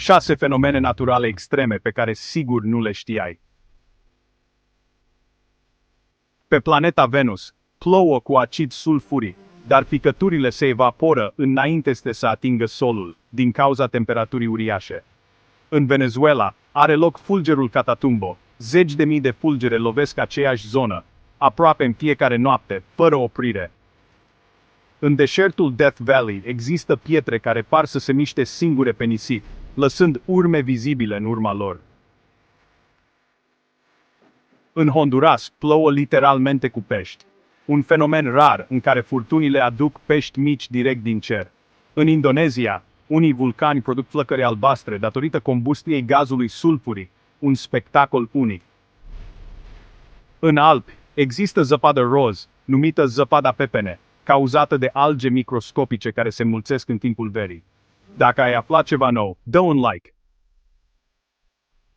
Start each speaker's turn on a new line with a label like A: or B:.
A: 6 fenomene naturale extreme pe care sigur nu le știai. Pe planeta Venus, plouă cu acid sulfuric, dar picăturile se evaporă înainte să atingă solul, din cauza temperaturii uriașe. În Venezuela, are loc fulgerul Catatumbo, zeci de mii de fulgere lovesc aceeași zonă, aproape în fiecare noapte, fără oprire. În deșertul Death Valley există pietre care par să se miște singure pe nisip, lăsând urme vizibile în urma lor. În Honduras plouă literalmente cu pești. Un fenomen rar în care furtunile aduc pești mici direct din cer. În Indonezia, unii vulcani produc flăcări albastre datorită combustiei gazului sulfuric, un spectacol unic. În Alpi, există zăpadă roz, numită zăpada pepene, cauzată de alge microscopice care se înmulțesc în timpul verii. Dacă ai aflat ceva nou, dă un like.